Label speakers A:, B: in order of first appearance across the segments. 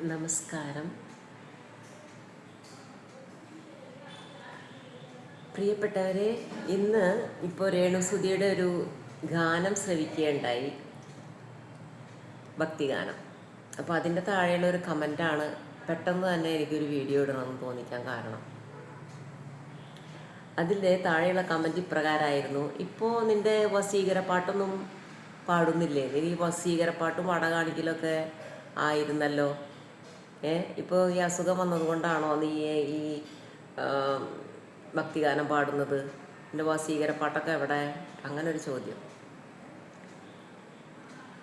A: നമസ്കാരം. പ്രിയപ്പെട്ടവരെ, ഇന്ന് ഇപ്പോൾ രേണുസുതിയുടെ ഒരു ഗാനം ശ്രവിക്കുകയുണ്ടായി, ഭക്തിഗാനം. അപ്പോൾ അതിൻ്റെ താഴെയുള്ള ഒരു കമൻ്റാണ് പെട്ടെന്ന് തന്നെ എനിക്കൊരു വീഡിയോ ഇടണമെന്ന് തോന്നിക്കാൻ കാരണം. അതിൻ്റെ താഴെയുള്ള കമൻറ്റ് ഇപ്രകാരമായിരുന്നു: ഇപ്പോൾ നിൻ്റെ വസീകരപ്പാട്ടൊന്നും പാടുന്നില്ലേ? നീ വസീകരപ്പാട്ടും വട കാണിക്കലൊക്കെ ആയിരുന്നല്ലോ. ഇപ്പോൾ ഈ അസുഖം വന്നതുകൊണ്ടാണോ നീ ഈ ഭക്തിഗാനം പാടുന്നത്? എൻ്റെ വസീകരപ്പാട്ടൊക്കെ എവിടെ? അങ്ങനെ ഒരു ചോദ്യം.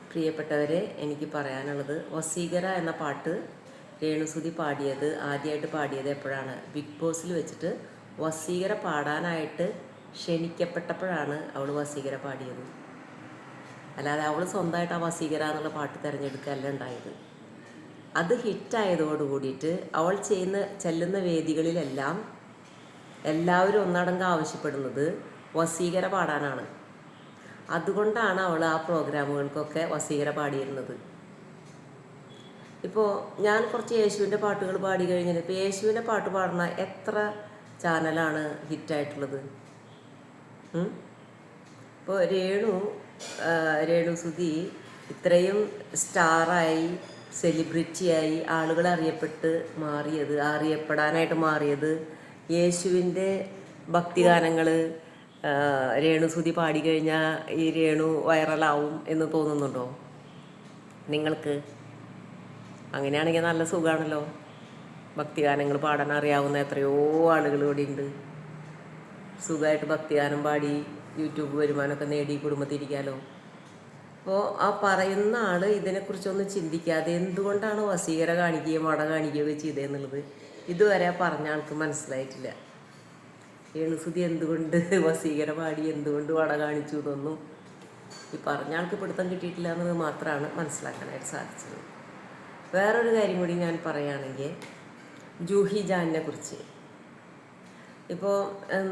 A: പ്രിയപ്പെട്ടവരെ, എനിക്ക് പറയാനുള്ളത്, വസീകര എന്ന പാട്ട് രേണുസുതി ആദ്യമായിട്ട് പാടിയത് എപ്പോഴാണ്? ബിഗ് ബോസിൽ വെച്ചിട്ട് വസീകര പാടാനായിട്ട് ക്ഷണിക്കപ്പെട്ടപ്പോഴാണ് അവൾ വസീകര പാടിയത്. അല്ലാതെ അവൾ സ്വന്തമായിട്ട് ആ വസീകര എന്നുള്ള പാട്ട് തിരഞ്ഞെടുക്കുകയല്ല ഉണ്ടായത്. അത് ഹിറ്റായതോട് കൂടിയിട്ട് അവൾ ചെല്ലുന്ന വേദികളിലെല്ലാം എല്ലാവരും ഒന്നടങ്കം ആവശ്യപ്പെടുന്നത് വസീകര പാടാനാണ്. അതുകൊണ്ടാണ് അവൾ ആ പ്രോഗ്രാമുകൾക്കൊക്കെ വസീകര പാടിയിരുന്നത്. ഇപ്പോൾ ഞാൻ കുറച്ച് യേശുവിൻ്റെ പാട്ടുകൾ പാടി കഴിഞ്ഞാൽ, ഇപ്പോൾ യേശുവിൻ്റെ പാട്ട് പാടുന്ന എത്ര ചാനലാണ് ഹിറ്റായിട്ടുള്ളത്? ഇപ്പോൾ രേണുസുതി ഇത്രയും സ്റ്റാറായി, സെലിബ്രിറ്റിയായി, ആളുകൾ അറിയപ്പെടാനായിട്ട് മാറിയത് യേശുവിൻ്റെ ഭക്തിഗാനങ്ങൾ രേണുസുതി പാടിക്കഴിഞ്ഞാൽ ഈ രേണു വൈറലാവും എന്ന് തോന്നുന്നുണ്ടോ നിങ്ങൾക്ക്? അങ്ങനെയാണെങ്കിൽ നല്ല സുഖമാണല്ലോ. ഭക്തിഗാനങ്ങൾ പാടാൻ അറിയാവുന്ന എത്രയോ ആളുകൾ ഇവിടെ ഉണ്ട്. സുഖമായിട്ട് ഭക്തിഗാനം പാടി യൂട്യൂബ് വരുമാനമൊക്കെ നേടി കുടുംബത്തിരിക്കാമല്ലോ. അപ്പോൾ ആ പറയുന്ന ആൾ ഇതിനെക്കുറിച്ചൊന്നും ചിന്തിക്കാതെ എന്തുകൊണ്ടാണ് വസീകര കാണിക്കുകയും വട കാണിക്കുകയൊക്കെ ചെയ്തതെന്നുള്ളത് ഇതുവരെ പറഞ്ഞ ആൾക്ക് മനസ്സിലായിട്ടില്ല. രേണുസുതി എന്തുകൊണ്ട് വസീകര പാടി, എന്തുകൊണ്ട് വട കാണിച്ചു എന്നൊന്നും ഈ പറഞ്ഞ ആൾക്ക് പിടുത്തം കിട്ടിയിട്ടില്ല എന്നത് മാത്രമാണ് മനസ്സിലാക്കാനായിട്ട് സാധിച്ചത്. വേറൊരു കാര്യം കൂടി ഞാൻ പറയുകയാണെങ്കിൽ, ജൂഹി ജാനിനെ കുറിച്ച്. ഇപ്പോൾ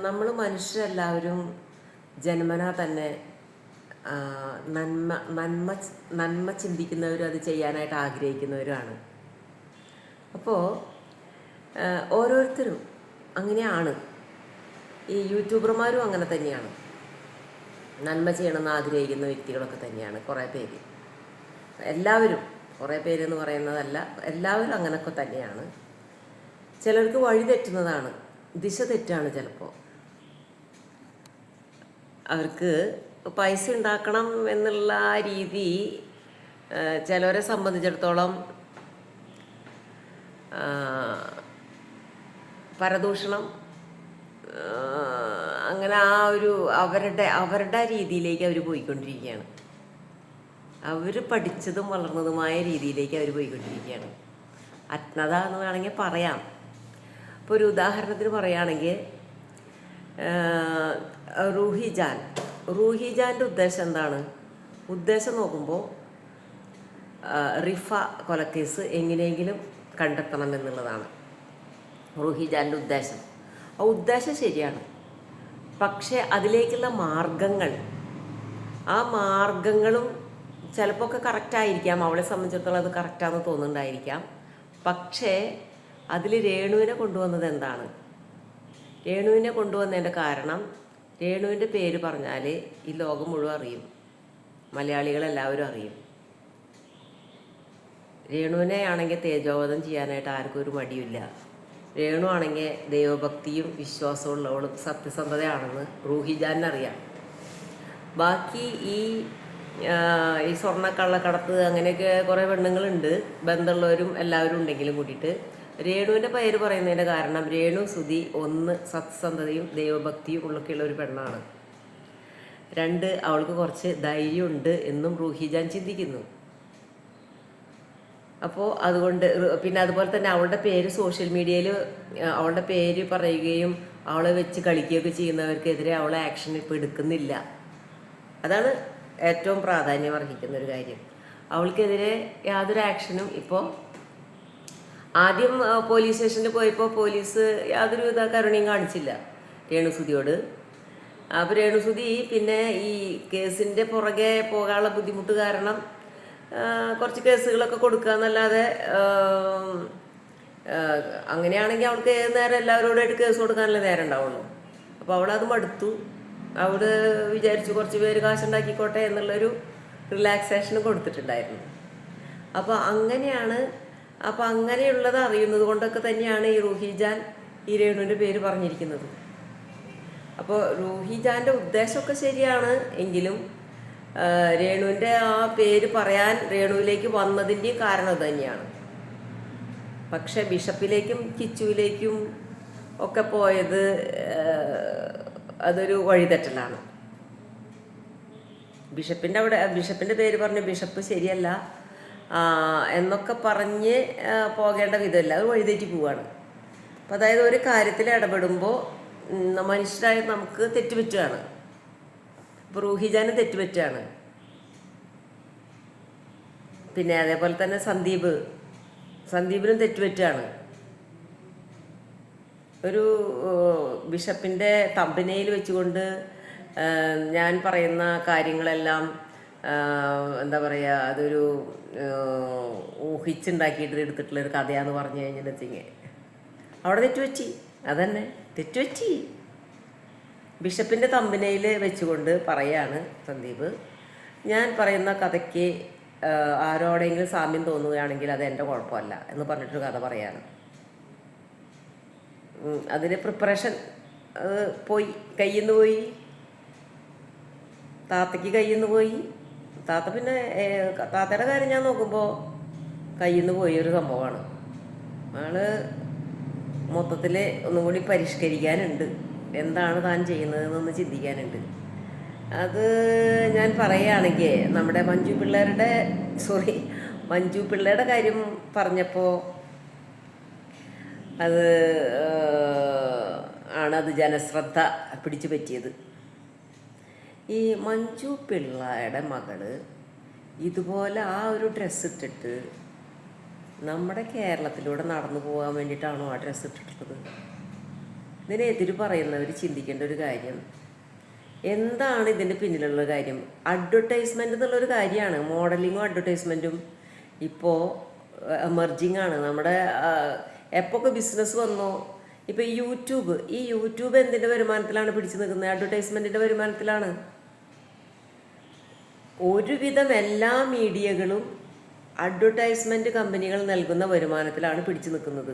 A: നമ്മൾ മനുഷ്യരെല്ലാവരും ജന്മനാ തന്നെ നന്മ ചിന്തിക്കുന്നവരും അത് ചെയ്യാനായിട്ട് ആഗ്രഹിക്കുന്നവരുമാണ്. അപ്പോൾ ഓരോരുത്തരും അങ്ങനെയാണ്. ഈ യൂട്യൂബർമാരും അങ്ങനെ തന്നെയാണ്. നന്മ ചെയ്യണമെന്ന് ആഗ്രഹിക്കുന്ന വ്യക്തികളൊക്കെ തന്നെയാണ് കുറേ പേര്. എല്ലാവരും, കുറേ പേരെന്ന് പറയുന്നതല്ല, എല്ലാവരും അങ്ങനെയൊക്കെ തന്നെയാണ്. ചിലർക്ക് വഴി തെറ്റുന്നതാണ്, ദിശ തെറ്റാണ്. ചിലപ്പോൾ അവർക്ക് പൈസ ഉണ്ടാക്കണം എന്നുള്ള രീതി ചിലവരെ സംബന്ധിച്ചിടത്തോളം പരദൂഷണം, അങ്ങനെ ആ ഒരു അവരുടെ രീതിയിലേക്ക് അവർ പോയിക്കൊണ്ടിരിക്കുകയാണ്. അവർ പഠിച്ചതും വളർന്നതുമായ രീതിയിലേക്ക് അവർ പോയിക്കൊണ്ടിരിക്കുകയാണ്. അജ്ഞത എന്ന് വേണമെങ്കിൽ പറയാം. ഇപ്പോൾ ഒരു ഉദാഹരണത്തിന് പറയുകയാണെങ്കിൽ, റൂഹി ജാൻ്റെ ഉദ്ദേശം എന്താണ്? ഉദ്ദേശം നോക്കുമ്പോൾ റിഫ കൊലക്കേസ് എങ്ങനെയെങ്കിലും കണ്ടെത്തണം എന്നുള്ളതാണ് റൂഹി ജാൻ്റെ ഉദ്ദേശം. ആ ഉദ്ദേശം ശരിയാണ്. പക്ഷേ അതിലേക്കുള്ള ആ മാർഗങ്ങളും ചിലപ്പോൾ ഒക്കെ കറക്റ്റായിരിക്കാം. അവളെ സംബന്ധിച്ചിടത്തോളം അത് കറക്റ്റാണെന്ന് തോന്നുന്നുണ്ടായിരിക്കാം. പക്ഷേ അതിൽ രേണുവിനെ കൊണ്ടുവന്നത് എന്താണ്? രേണുവിനെ കൊണ്ടുവന്നതിൻ്റെ കാരണം, രേണുവിൻ്റെ പേര് പറഞ്ഞാൽ ഈ ലോകം മുഴുവൻ അറിയും, മലയാളികളെല്ലാവരും അറിയും. രേണുവിനെ ആണെങ്കിൽ തേജോവധം ചെയ്യാനായിട്ട് ആർക്കും ഒരു മടിയില്ല. രേണു ആണെങ്കിൽ ദൈവഭക്തിയും വിശ്വാസവും ഉള്ളവളും സത്യസന്ധതയാണെന്ന് റൂഹി ജാനറിയാം. ബാക്കി ഈ സ്വർണ്ണക്കള്ളക്കടത്ത് അങ്ങനെയൊക്കെ കുറേ പെണ്ണുങ്ങളുണ്ട്, ബന്ധമുള്ളവരും എല്ലാവരും ഉണ്ടെങ്കിലും കൂടിയിട്ട് രേണുവിൻ്റെ പേര് പറയുന്നതിൻ്റെ കാരണം, രേണുസുതി ഒന്ന് സത്യസന്ധതയും ദൈവഭക്തിയും ഉള്ളൊക്കെയുള്ള ഒരു പെണ്ണാണ്. രണ്ട്, അവൾക്ക് കുറച്ച് ധൈര്യമുണ്ട് എന്നും റൂഹി ജാൻ ചിന്തിക്കുന്നു. അപ്പോൾ അതുകൊണ്ട്, പിന്നെ അതുപോലെ തന്നെ അവളുടെ പേര് സോഷ്യൽ മീഡിയയിൽ അവളുടെ പേര് പറയുകയും അവളെ വെച്ച് കളിക്കുകയൊക്കെ ചെയ്യുന്നവർക്കെതിരെ അവളെ ആക്ഷൻ ഇപ്പോൾ എടുക്കുന്നില്ല. അതാണ് ഏറ്റവും പ്രാധാന്യം അർഹിക്കുന്ന ഒരു കാര്യം. അവൾക്കെതിരെ യാതൊരു ആക്ഷനും ഇപ്പോൾ, ആദ്യം പോലീസ് സ്റ്റേഷനിൽ പോയപ്പോൾ പോലീസ് യാതൊരു കരുണയും കാണിച്ചില്ല രേണുസുതിയോട്. അപ്പോൾ രേണുസുതി പിന്നെ ഈ കേസിൻ്റെ പുറകെ പോകാനുള്ള ബുദ്ധിമുട്ട് കാരണം കുറച്ച് കേസുകളൊക്കെ കൊടുക്കുക എന്നല്ലാതെ അങ്ങനെയാണെങ്കിൽ അവൾക്ക് ഏത് നേരം എല്ലാവരോടായിട്ട് കേസ് കൊടുക്കാനല്ലേ നേരം ഉണ്ടാവുള്ളൂ. അപ്പോൾ അവളത് മടുത്തു. അവൾ വിചാരിച്ചു കുറച്ച് പേര് കാശുണ്ടാക്കിക്കോട്ടെ എന്നുള്ളൊരു റിലാക്സേഷൻ കൊടുത്തിട്ടുണ്ടായിരുന്നു. അപ്പോൾ അങ്ങനെയാണ്. അപ്പോൾ അങ്ങനെയുള്ളത് അറിയുന്നത് കൊണ്ടൊക്കെ തന്നെയാണ് ഈ റൂഹിജാൻ ഈ രേണുവിൻ്റെ പേര് പറഞ്ഞിരിക്കുന്നത്. അപ്പോൾ റൂഹിജാൻ്റെ ഉദ്ദേശമൊക്കെ ശരിയാണ് എങ്കിലും രേണുവിൻ്റെ ആ പേര് പറയാൻ രേണുവിലേക്ക് വന്നതിൻ്റെയും കാരണം അത് തന്നെയാണ്. പക്ഷെ ബിഷപ്പിലേക്കും കിച്ചുവിലേക്കും ഒക്കെ പോയത് അതൊരു വഴിതെറ്റലാണ്. ബിഷപ്പിൻ്റെ പേര് പറഞ്ഞ് ബിഷപ്പ് ശരിയല്ല എന്നൊക്കെ പറഞ്ഞ് പോകേണ്ട വിധമില്ല, അത് വഴിതെറ്റി പോവാണ്. അപ്പം അതായത് ഒരു കാര്യത്തിൽ ഇടപെടുമ്പോൾ മനുഷ്യരായ നമുക്ക് തെറ്റുപറ്റുകയാണ്. ഇപ്പോൾ റൂഹിജാനും തെറ്റുപറ്റുകയാണ്. പിന്നെ അതേപോലെ തന്നെ സന്ദീപിനും തെറ്റുപറ്റുകയാണ്. ഒരു ബിഷപ്പിൻ്റെ തമ്പനയിൽ വെച്ചുകൊണ്ട് ഞാൻ പറയുന്ന കാര്യങ്ങളെല്ലാം എന്താ പറയുക, അതൊരു ഊഹിച്ചുണ്ടാക്കിയിട്ട് എടുത്തിട്ടുള്ളൊരു കഥയാന്ന് പറഞ്ഞു കഴിഞ്ഞിട്ടുണ്ടെങ്കിൽ അവിടെ തെറ്റുപറ്റി. അതന്നെ തെറ്റുപറ്റി. ബിഷപ്പിൻ്റെ തമ്പനയിൽ വെച്ചുകൊണ്ട് പറയാണ് സന്ദീപ്, ഞാൻ പറയുന്ന കഥയ്ക്ക് ആരോടെങ്കിലും സാമ്യം തോന്നുകയാണെങ്കിൽ അത് എൻ്റെ കുഴപ്പമല്ല എന്ന് പറഞ്ഞിട്ടൊരു കഥ പറയാണ്. അതിന് പ്രിപ്പറേഷൻ പോയി, കയ്യിൽ നിന്ന് പോയി, താത്തയ്ക്ക് കയ്യിൽ നിന്ന് പോയി. താത്ത പിന്നെ താത്തയുടെ കാര്യം ഞാൻ നോക്കുമ്പോൾ കയ്യിൽ നിന്ന് പോയ ഒരു സംഭവമാണ്. ആള് മൊത്തത്തിൽ ഒന്നും കൂടി പരിഷ്കരിക്കാനുണ്ട്, എന്താണ് താൻ ചെയ്യുന്നതെന്നൊന്ന് ചിന്തിക്കാനുണ്ട്. അത് ഞാൻ പറയുകയാണെങ്കിൽ നമ്മുടെ മഞ്ജു പിള്ളയുടെ കാര്യം പറഞ്ഞപ്പോൾ അത് ജനശ്രദ്ധ പിടിച്ചു പറ്റിയത്. ഈ മഞ്ജു പിള്ളയുടെ മകള് ഇതുപോലെ ആ ഒരു ഡ്രസ്സ് ഇട്ടിട്ട് നമ്മുടെ കേരളത്തിലൂടെ നടന്നു പോകാൻ വേണ്ടിയിട്ടാണോ ആ ഡ്രസ്സ് ഇട്ടിട്ടുള്ളത്? ഇതിനെതിര് പറയുന്നവർ ചിന്തിക്കേണ്ട ഒരു കാര്യം, എന്താണ് ഇതിൻ്റെ പിന്നിലുള്ള കാര്യം? അഡ്വർടൈസ്മെൻ്റ് എന്നുള്ളൊരു കാര്യമാണ്. മോഡലിങ്ങും അഡ്വർടൈസ്മെൻറ്റും ഇപ്പോൾ എമർജിങ് ആണ്. നമ്മുടെ എപ്പോഴൊക്കെ ബിസിനസ് വന്നോ, ഇപ്പോൾ ഈ യൂട്യൂബ് എന്തിൻ്റെ വരുമാനത്തിലാണ് പിടിച്ചു നിൽക്കുന്നത്? അഡ്വർടൈസ്മെൻറ്റിൻ്റെ വരുമാനത്തിലാണ്. ഒരുവിധം എല്ലാ മീഡിയകളും അഡ്വർടൈസ്മെൻറ്റ് കമ്പനികൾ നൽകുന്ന വരുമാനത്തിലാണ് പിടിച്ചു നിൽക്കുന്നത്.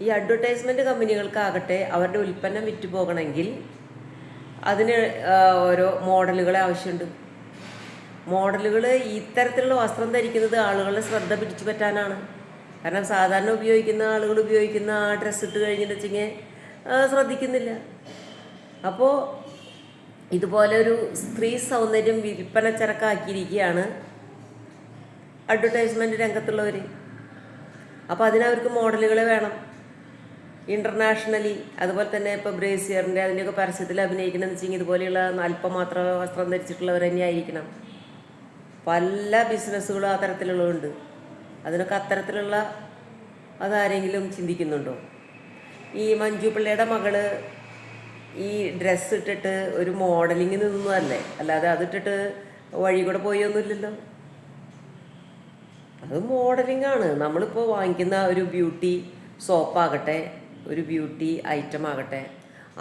A: ഈ അഡ്വർടൈസ്മെൻറ്റ് കമ്പനികൾക്കാകട്ടെ അവരുടെ ഉൽപ്പന്നം വിറ്റു പോകണമെങ്കിൽ അതിന് ഓരോ മോഡലുകളെ ആവശ്യമുണ്ട്. മോഡലുകൾ ഇത്തരത്തിലുള്ള വസ്ത്രം ധരിക്കുന്നത് ആളുകളുടെ ശ്രദ്ധ പിടിച്ചു പറ്റാനാണ്. കാരണം സാധാരണ ആളുകൾ ഉപയോഗിക്കുന്ന ആ ഡ്രസ്സ് ഇട്ട് കഴിഞ്ഞിട്ടുണ്ടെങ്കിൽ ശ്രദ്ധിക്കുന്നില്ല. അപ്പോൾ ഇതുപോലെ ഒരു സ്ത്രീ സൗന്ദര്യം വിൽപ്പന ചരക്കാക്കിയിരിക്കുകയാണ് അഡ്വർടൈസ്മെൻറ്റ് രംഗത്തുള്ളവർ. അപ്പോൾ അതിനവർക്ക് മോഡലുകളെ വേണം ഇൻ്റർനാഷണലി. അതുപോലെ തന്നെ ഇപ്പോൾ ബ്രേസിയറിൻ്റെ അതിൻ്റെയൊക്കെ പരസ്യത്തിൽ അഭിനയിക്കണമെന്ന് വെച്ചെങ്കിൽ ഇതുപോലെയുള്ള അല്പമാത്ര വസ്ത്രം ധരിച്ചിട്ടുള്ളവർ തന്നെ ആയിരിക്കണം. പല ബിസിനസ്സുകളും ആ തരത്തിലുള്ളതുണ്ട്. അതിനൊക്കെ അത്തരത്തിലുള്ള അതാരെങ്കിലും ചിന്തിക്കുന്നുണ്ടോ? ഈ മഞ്ജു പിള്ളയുടെ മകള് ഈ ഡ്രസ്സ് ഇട്ടിട്ട് ഒരു മോഡലിങ്ങിന് നിന്നതല്ലേ, അല്ലാതെ അതിട്ടിട്ട് വഴി കൂടെ പോയൊന്നുമില്ലല്ലോ. അത് മോഡലിംഗ് ആണ്. നമ്മളിപ്പോൾ വാങ്ങിക്കുന്ന ഒരു ബ്യൂട്ടി സോപ്പാകട്ടെ, ഒരു ബ്യൂട്ടി ഐറ്റം ആകട്ടെ,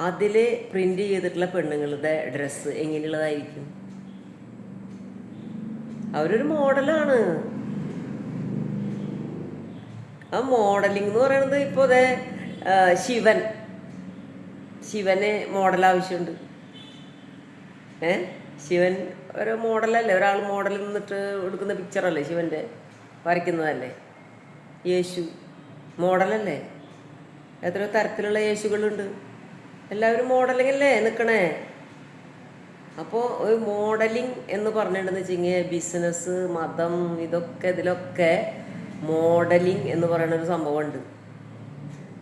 A: അതിൽ പ്രിൻ്റ് ചെയ്തിട്ടുള്ള പെണ്ണുങ്ങളുടെ ഡ്രസ്സ് എങ്ങനെയുള്ളതായിരിക്കും? അവരൊരു മോഡലാണ്. ആ മോഡലിംഗ് എന്ന് പറയുന്നത് ഇപ്പോൾ അതെ ശിവന് മോഡൽ ആവശ്യമുണ്ട്. ശിവൻ ഒരു മോഡലല്ലേ, ഒരാൾ മോഡലിൽ നിന്നിട്ട് എടുക്കുന്ന പിക്ചറല്ലേ ശിവൻ്റെ, വരയ്ക്കുന്നതല്ലേ. യേശു മോഡലല്ലേ. എത്രയോ തരത്തിലുള്ള യേശുകളുണ്ട്. എല്ലാവരും മോഡലിംഗ് അല്ലേ നിൽക്കണേ. അപ്പോൾ ഒരു മോഡലിംഗ് എന്ന് പറഞ്ഞിട്ടുണ്ടെന്ന് വെച്ചെങ്കിൽ ബിസിനസ്, മതം, ഇതിലൊക്കെ മോഡലിംഗ് എന്ന് പറയുന്ന ഒരു സംഭവമുണ്ട്.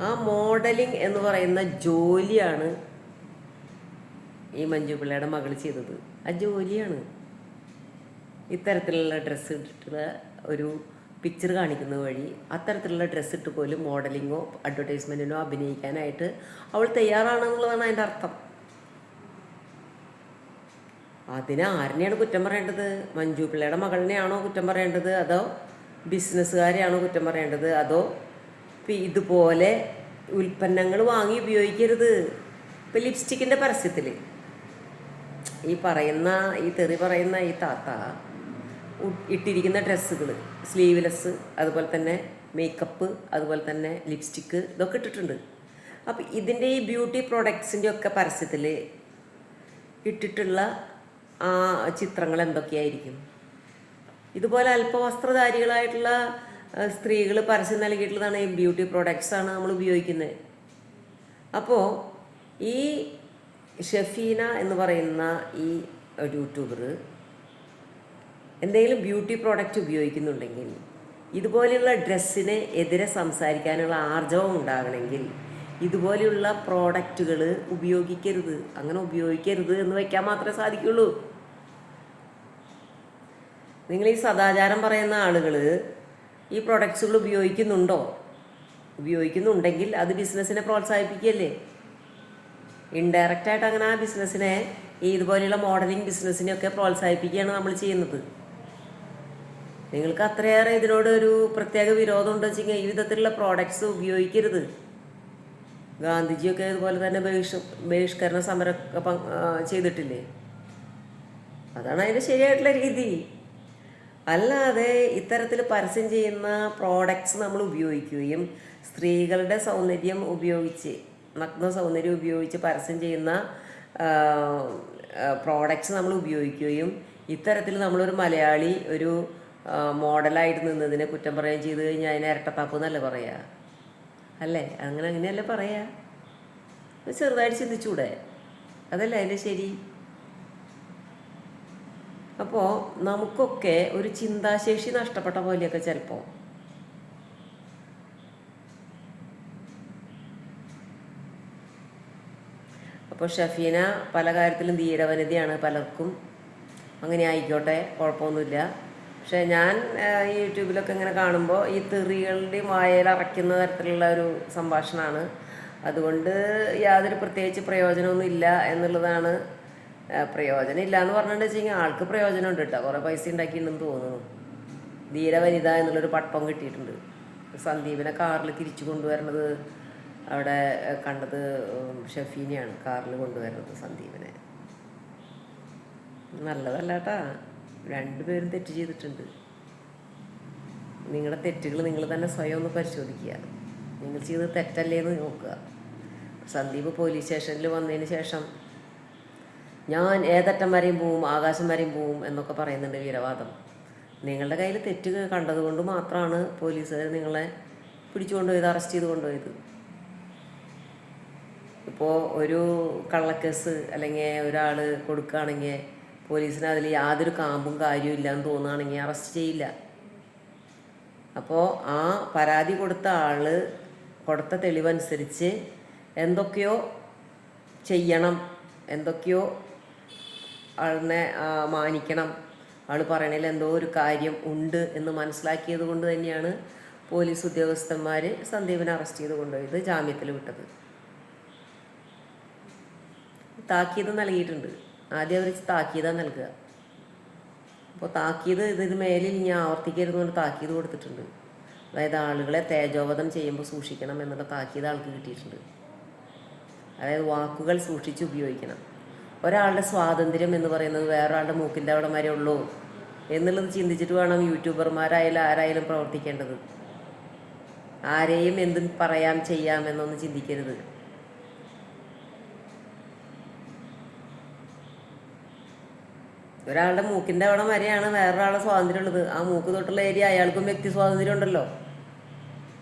A: ആ മോഡലിംഗ് എന്ന് പറയുന്ന ജോലിയാണ് ഈ മഞ്ജു പിള്ളയുടെ മകൾ ചെയ്തത്. ആ ജോലിയാണ് ഇത്തരത്തിലുള്ള ഡ്രസ്സ് ഇട്ടിട്ടുള്ള ഒരു പിക്ചർ കാണിക്കുന്നത് വഴി അത്തരത്തിലുള്ള ഡ്രസ്സ് ഇട്ട് പോലും മോഡലിങ്ങോ അഡ്വർടൈസ്മെൻറ്റിനോ അഭിനയിക്കാനായിട്ട് അവൾ തയ്യാറാണെന്നുള്ളതാണ് അതിൻ്റെ അർത്ഥം. അതിന് ആരിനെയാണ് കുറ്റം പറയേണ്ടത്? മഞ്ജു പിള്ളയുടെ മകളിനെയാണോ കുറ്റം പറയേണ്ടത്? അതോ ബിസിനസ്സുകാരെയാണോ കുറ്റം പറയേണ്ടത്? അതോ ഇതുപോലെ ഉൽപ്പന്നങ്ങൾ വാങ്ങി ഉപയോഗിക്കരുത്. ഇപ്പം ലിപ്സ്റ്റിക്കിൻ്റെ പരസ്യത്തിൽ ഈ തെറി പറയുന്ന ഈ താത്ത ഇട്ടിരിക്കുന്ന ഡ്രസ്സുകൾ സ്ലീവ്ലെസ്, അതുപോലെ തന്നെ മേക്കപ്പ്, അതുപോലെ തന്നെ ലിപ്സ്റ്റിക്ക്, ഇതൊക്കെ ഇട്ടിട്ടുണ്ട്. അപ്പം ഇതിൻ്റെ ഈ ബ്യൂട്ടി പ്രോഡക്ട്സിൻ്റെ ഒക്കെ പരസ്യത്തിൽ ഇട്ടിട്ടുള്ള ആ ചിത്രങ്ങൾ എന്തൊക്കെയായിരിക്കും? ഇതുപോലെ അല്പവസ്ത്രധാരികളായിട്ടുള്ള സ്ത്രീകൾ പരസ്യം നൽകിയിട്ടുള്ളതാണ് ഈ ബ്യൂട്ടി പ്രോഡക്ട്സാണ് നമ്മൾ ഉപയോഗിക്കുന്നത്. അപ്പോൾ ഈ ഷെഫീന എന്ന് പറയുന്ന ഈ യൂട്യൂബർ എന്തെങ്കിലും ബ്യൂട്ടി പ്രോഡക്റ്റ് ഉപയോഗിക്കുന്നുണ്ടെങ്കിൽ, ഇതുപോലെയുള്ള ഡ്രസ്സിന് എതിരെ സംസാരിക്കാനുള്ള ആർജവം ഉണ്ടാകണമെങ്കിൽ ഇതുപോലെയുള്ള പ്രോഡക്റ്റുകൾ ഉപയോഗിക്കരുത്. അങ്ങനെ ഉപയോഗിക്കരുത് എന്ന് വയ്ക്കാൻ മാത്രമേ സാധിക്കുള്ളൂ. നിങ്ങൾ ഈ സദാചാരം പറയുന്ന ആളുകൾ ഈ പ്രൊഡക്ട്സുകൾ ഉപയോഗിക്കുന്നുണ്ടെങ്കിൽ അത് ബിസിനസ്സിനെ പ്രോത്സാഹിപ്പിക്കുകയല്ലേ? ഇൻഡയറക്റ്റായിട്ട് അങ്ങനെ ആ ബിസിനസ്സിനെ, ഈ ഇതുപോലെയുള്ള മോഡലിംഗ് ബിസിനസ്സിനെയൊക്കെ പ്രോത്സാഹിപ്പിക്കുകയാണ് നമ്മൾ ചെയ്യുന്നത്. നിങ്ങൾക്ക് അത്രയേറെ ഇതിനോട് ഒരു പ്രത്യേക വിരോധം ഉണ്ടെന്ന് വെച്ചെങ്കിൽ ഈ വിധത്തിലുള്ള പ്രോഡക്ട്സ് ഉപയോഗിക്കരുത്. ഗാന്ധിജിയൊക്കെ ഇതുപോലെ തന്നെ ബഹിഷ്കരണ സമരം ചെയ്തിട്ടില്ലേ? അതാണ് അതിൻ്റെ ശരിയായിട്ടുള്ള രീതി. അല്ലാതെ ഇത്തരത്തിൽ പരസ്യം ചെയ്യുന്ന പ്രോഡക്ട്സ് നമ്മൾ ഉപയോഗിക്കുകയും സ്ത്രീകളുടെ സൗന്ദര്യം ഉപയോഗിച്ച്, നഗ്ന സൗന്ദര്യം ഉപയോഗിച്ച് പരസ്യം ചെയ്യുന്ന പ്രോഡക്ട്സ് നമ്മൾ ഉപയോഗിക്കുകയും ഇത്തരത്തിൽ നമ്മളൊരു മലയാളി ഒരു മോഡലായിട്ട് നിന്നതിനെ കുറ്റം പറയുകയും ചെയ്ത് കഴിഞ്ഞാൽ അതിനെ ഇരട്ടത്താപ്പ് എന്നല്ലേ പറയുക? അല്ലേ? അങ്ങനെയല്ലേ പറയുക? ചെറുതായിട്ട് ചിന്തിച്ചൂടെ? അതല്ലേ അതിൻ്റെ ശരി? അപ്പോൾ നമുക്കൊക്കെ ഒരു ചിന്താശേഷി നഷ്ടപ്പെട്ട പോലെയൊക്കെ ചിലപ്പോൾ. അപ്പോൾ ഷഫീന പല കാര്യത്തിലും ധീരവനിതയാണ്. പലർക്കും അങ്ങനെ ആയിക്കോട്ടെ, കുഴപ്പമൊന്നുമില്ല. പക്ഷേ ഞാൻ ഈ യൂട്യൂബിലൊക്കെ ഇങ്ങനെ കാണുമ്പോൾ ഈ തെറികളുടെയും വായയിലറയ്ക്കുന്ന തരത്തിലുള്ള ഒരു സംഭാഷണമാണ്. അതുകൊണ്ട് യാതൊരു പ്രത്യേകിച്ച് പ്രയോജനമൊന്നും ഇല്ല എന്നുള്ളതാണ്. പ്രയോജനം ഇല്ല എന്ന് പറഞ്ഞിട്ട് വെച്ച് കഴിഞ്ഞാൽ ആൾക്ക് പ്രയോജനം ഉണ്ട് കേട്ടോ. കുറേ പൈസ ഉണ്ടാക്കിയിട്ടുണ്ടെന്ന് തോന്നുന്നു. ധീരവനിത എന്നുള്ളൊരു പട്ടം കിട്ടിയിട്ടുണ്ട്. സന്ദീപിനെ കാറിൽ തിരിച്ചു കൊണ്ടുവരുന്നത് അവിടെ കണ്ടത് ഷഫീനെയാണ് കാറിൽ കൊണ്ടുവരുന്നത് സന്ദീപിനെ. നല്ലതല്ല കേട്ടാ. രണ്ടുപേരും തെറ്റ് ചെയ്തിട്ടുണ്ട്. നിങ്ങളുടെ തെറ്റുകൾ നിങ്ങൾ തന്നെ സ്വയം ഒന്ന് പരിശോധിക്കുക. നിങ്ങൾ ചെയ്ത് തെറ്റല്ലേ എന്ന് നോക്കുക. സന്ദീപ് പോലീസ് സ്റ്റേഷനിൽ വന്നതിന് ശേഷം ഞാൻ ഏതറ്റം വരെയും പോവും, ആകാശം വരെയും പോവും എന്നൊക്കെ പറയുന്നുണ്ട് വീരവാദം. നിങ്ങളുടെ കയ്യിൽ തെറ്റ് കണ്ടതുകൊണ്ട് മാത്രമാണ് പോലീസുകാർ നിങ്ങളെ പിടിച്ചു കൊണ്ടുപോയത്, അറസ്റ്റ് ചെയ്ത് കൊണ്ടുപോയത്. ഇപ്പോൾ ഒരു കള്ളക്കേസ് അല്ലെങ്കിൽ ഒരാൾ കൊടുക്കുകയാണെങ്കിൽ പോലീസിന് അതിൽ യാതൊരു കാമ്പും കാര്യവും ഇല്ലയെന്ന് തോന്നുകയാണെങ്കിൽ അറസ്റ്റ് ചെയ്യില്ല. അപ്പോൾ ആ പരാതി കൊടുത്ത ആൾ കൊടുത്ത തെളിവനുസരിച്ച് എന്തൊക്കെയോ ചെയ്യണം, എന്തൊക്കെയോ ആളിനെ മാനിക്കണം, ആൾ പറയണതിൽ എന്തോ ഒരു കാര്യം ഉണ്ട് എന്ന് മനസ്സിലാക്കിയത് കൊണ്ട് തന്നെയാണ് പോലീസ് ഉദ്യോഗസ്ഥന്മാർ സന്ദീപിനെ അറസ്റ്റ് ചെയ്ത് കൊണ്ടുപോയത്, ജാമ്യത്തിൽ വിട്ടത്. താക്കീത് നൽകിയിട്ടുണ്ട്. ആദ്യം അവർ താക്കീതാണ് നൽകുക. അപ്പോൾ താക്കീത് ഇതിന് മേലിൽ ഞാൻ ആവർത്തിക്കരുതെന്ന് താക്കീത് കൊടുത്തിട്ടുണ്ട്. അതായത് ആളുകളെ തേജോവധം ചെയ്യുമ്പോൾ സൂക്ഷിക്കണം എന്നുള്ള താക്കീത് ആൾക്ക് കിട്ടിയിട്ടുണ്ട്. അതായത് വാക്കുകൾ സൂക്ഷിച്ച് ഉപയോഗിക്കണം. ഒരാളുടെ സ്വാതന്ത്ര്യം എന്ന് പറയുന്നത് വേറൊരാളുടെ മൂക്കിൻ്റെ അവിടെ വരെ ഉള്ളൂ എന്നുള്ളത് ചിന്തിച്ചിട്ട് വേണം യൂട്യൂബർമാരായാലും ആരായാലും പ്രവർത്തിക്കേണ്ടത്. ആരെയും എന്തും പറയാം ചെയ്യാം എന്നൊന്നും ചിന്തിക്കരുത്. ഒരാളുടെ മൂക്കിൻ്റെ അവിടെ വരെയാണ് വേറൊരാളുടെ സ്വാതന്ത്ര്യം ഉള്ളത്. ആ മൂക്ക് തൊട്ടുള്ള ഏരിയ അയാൾക്കും വ്യക്തി സ്വാതന്ത്ര്യം ഉണ്ടല്ലോ.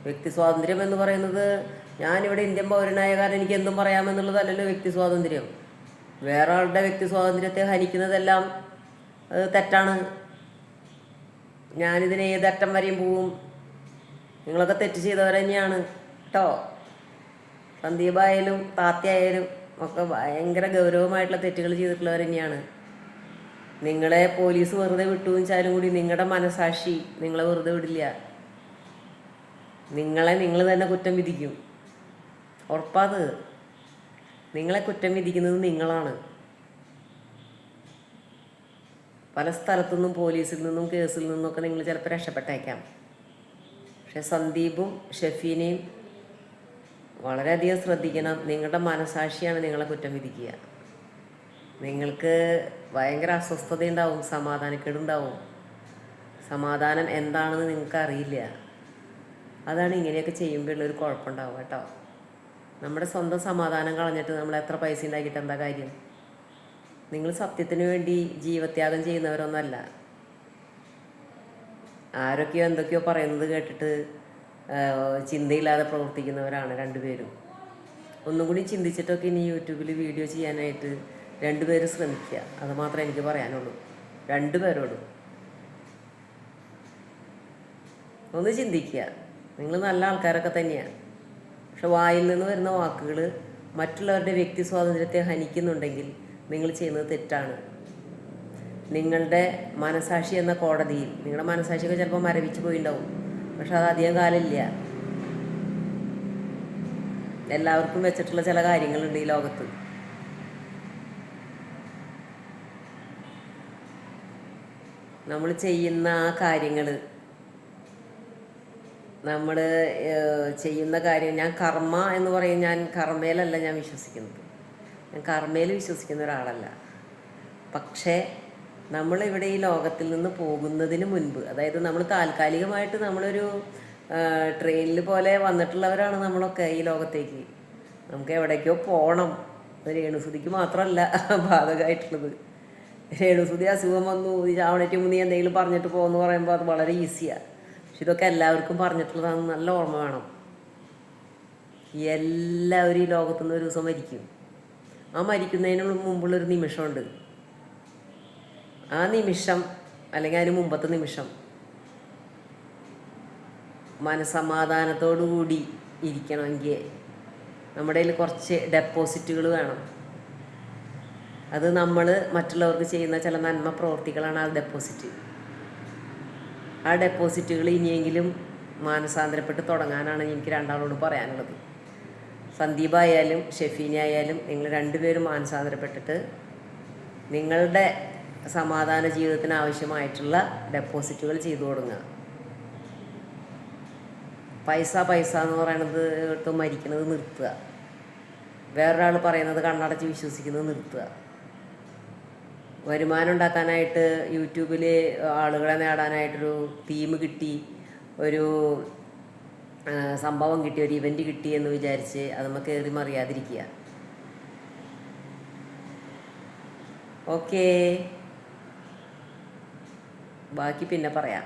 A: വ്യക്തി സ്വാതന്ത്ര്യം എന്ന് പറയുന്നത് ഞാനിവിടെ ഇന്ത്യൻ പൗരനായ കാരണം എനിക്ക് എന്തും പറയാമെന്നുള്ളതല്ലല്ലോ വ്യക്തി സ്വാതന്ത്ര്യം. വേറെ ആളുടെ വ്യക്തി സ്വാതന്ത്ര്യത്തെ ഹനിക്കുന്നതെല്ലാം തെറ്റാണ്. ഞാനിതിന് ഏതറ്റം വരെയും പോവും. നിങ്ങളൊക്കെ തെറ്റ് ചെയ്തവർ തന്നെയാണ് കേട്ടോ. സന്ദീപായാലും താത്തയായാലും ഒക്കെ ഭയങ്കര ഗൗരവമായിട്ടുള്ള തെറ്റുകൾ ചെയ്തിട്ടുള്ളവർ തന്നെയാണ്. നിങ്ങളെ പോലീസ് വെറുതെ വിട്ടു വെച്ചാലും കൂടി നിങ്ങളുടെ മനസാക്ഷി നിങ്ങളെ വെറുതെ വിടില്ല. നിങ്ങളെ നിങ്ങൾ തന്നെ കുറ്റം വിധിക്കും. ഉറപ്പാത്. നിങ്ങളെ കുറ്റം വിധിക്കുന്നത് നിങ്ങളാണ്. പല സ്ഥലത്തു നിന്നും പോലീസിൽ നിന്നും കേസിൽ നിന്നൊക്കെ നിങ്ങൾ ചിലപ്പോൾ രക്ഷപ്പെട്ടേക്കാം. പക്ഷെ സന്ദീപും ഷെഫീനെയും വളരെയധികം ശ്രദ്ധിക്കണം. നിങ്ങളുടെ മനസാക്ഷിയാണ് നിങ്ങളെ കുറ്റം വിധിക്കുക. നിങ്ങൾക്ക് ഭയങ്കര അസ്വസ്ഥതയുണ്ടാവും, സമാധാനക്കേടുണ്ടാവും. സമാധാനം എന്താണെന്ന് നിങ്ങൾക്ക് അറിയില്ല. അതാണ് ഇങ്ങനെയൊക്കെ ചെയ്യുമ്പോഴുള്ളൊരു കുഴപ്പമുണ്ടാവും കേട്ടോ. നമ്മുടെ സ്വന്തം സമാധാനം കളഞ്ഞിട്ട് നമ്മൾ എത്ര പൈസ ഉണ്ടാക്കിയിട്ട് എന്താ കാര്യം? നിങ്ങൾ സത്യത്തിന് വേണ്ടി ജീവത്യാഗം ചെയ്യുന്നവരൊന്നുമല്ല. ആരൊക്കെയോ എന്തൊക്കെയോ പറയുന്നത് കേട്ടിട്ട് ചിന്തയില്ലാതെ പ്രവർത്തിക്കുന്നവരാണ് രണ്ടുപേരും. ഒന്നും കൂടി ചിന്തിച്ചിട്ടൊക്കെ ഇനി യൂട്യൂബിൽ വീഡിയോ ചെയ്യാനായിട്ട് രണ്ടുപേരും ശ്രമിക്കുക. അത് മാത്രമേ എനിക്ക് പറയാനുള്ളൂ രണ്ടുപേരോടും. ഒന്ന് ചിന്തിക്കുക. നിങ്ങൾ നല്ല ആൾക്കാരൊക്കെ തന്നെയാണ്. പക്ഷെ വായിൽ നിന്ന് വരുന്ന വാക്കുകൾ മറ്റുള്ളവരുടെ വ്യക്തി സ്വാതന്ത്ര്യത്തെ ഹനിക്കുന്നുണ്ടെങ്കിൽ നിങ്ങൾ ചെയ്യുന്നത് തെറ്റാണ്. നിങ്ങളുടെ മനസാക്ഷി എന്ന കോടതിയിൽ നിങ്ങളുടെ മനസാക്ഷിയൊക്കെ ചിലപ്പോൾ മരവിച്ച് പോയിണ്ടാവും. പക്ഷെ അത് അധികം കാലമില്ല. എല്ലാവർക്കും വെച്ചിട്ടുള്ള ചില കാര്യങ്ങളുണ്ട് ഈ ലോകത്ത്. നമ്മൾ ചെയ്യുന്ന ആ കാര്യങ്ങൾ, നമ്മൾ ചെയ്യുന്ന കാര്യം, ഞാൻ കർമ്മ എന്ന് പറയും. ഞാൻ കർമ്മയിലല്ല ഞാൻ വിശ്വസിക്കുന്നത്. ഞാൻ കർമ്മയിൽ വിശ്വസിക്കുന്ന ഒരാളല്ല. പക്ഷേ നമ്മളിവിടെ ഈ ലോകത്തിൽ നിന്ന് പോകുന്നതിന് മുൻപ്, അതായത് നമ്മൾ താൽക്കാലികമായിട്ട് നമ്മളൊരു ട്രെയിനിൽ പോലെ വന്നിട്ടുള്ളവരാണ് നമ്മളൊക്കെ ഈ ലോകത്തേക്ക്. നമുക്ക് എവിടേക്കോ പോകണം. രേണുസുതിക്ക് മാത്രമല്ല ബാധകമായിട്ടുള്ളത്. രേണുസുതി അസുഖം വന്നു, ചാവണയ്ക്ക് മുന്നേ എന്തെങ്കിലും പറഞ്ഞിട്ട് പോകുമെന്ന് പറയുമ്പോൾ അത് വളരെ ഈസിയാണ്. പക്ഷെ ഇതൊക്കെ എല്ലാവർക്കും പറഞ്ഞിട്ടുള്ളതാണ്. നല്ല ഓർമ്മ വേണം. എല്ലാവരും ഈ ലോകത്തുനിന്ന് ഒരു ദിവസം മരിക്കും. ആ മരിക്കുന്നതിന് മുമ്പുള്ളൊരു നിമിഷമുണ്ട്. ആ നിമിഷം അല്ലെങ്കിൽ അതിന് മുമ്പത്തെ നിമിഷം മനസമാധാനത്തോടു കൂടി ഇരിക്കണമെങ്കിൽ നമ്മുടെ കയ്യിൽ കുറച്ച് ഡെപ്പോസിറ്റുകൾ വേണം. അത് നമ്മൾ മറ്റുള്ളവർക്ക് ചെയ്യുന്ന ചില നന്മ പ്രവർത്തികളാണ് ആ ഡെപ്പോസിറ്റ്. ആ ഡെപ്പോസിറ്റുകൾ ഇനിയെങ്കിലും മാനസാന്തരപ്പെട്ട് തുടങ്ങാനാണ് എനിക്ക് രണ്ടാളോട് പറയാനുള്ളത്. സന്ദീപായാലും ഷെഫീന ആയാലും നിങ്ങൾ രണ്ടുപേരും മാനസാന്തരപ്പെട്ടിട്ട് നിങ്ങളുടെ സമാധാന ജീവിതത്തിന് ആവശ്യമായിട്ടുള്ള ഡെപ്പോസിറ്റുകൾ ചെയ്തു തുടങ്ങുക. പൈസ എന്ന് പറയണത് എടുത്ത് മരിക്കുന്നത് നിർത്തുക. വേറൊരാൾ പറയുന്നത് കണ്ണടച്ച് വിശ്വസിക്കുന്നത് നിർത്തുക. വരുമാനം ഉണ്ടാക്കാനായിട്ട് യൂട്യൂബിൽ ആളുകളെ നേടാനായിട്ടൊരു തീം കിട്ടി, ഒരു സംഭവം കിട്ടി, ഒരു ഇവൻ്റ് കിട്ടി എന്ന് വിചാരിച്ച് അത് നമുക്ക് കയറി മറിയാതിരിക്കുക. ഓക്കേ, ബാക്കി പിന്നെ പറയാം.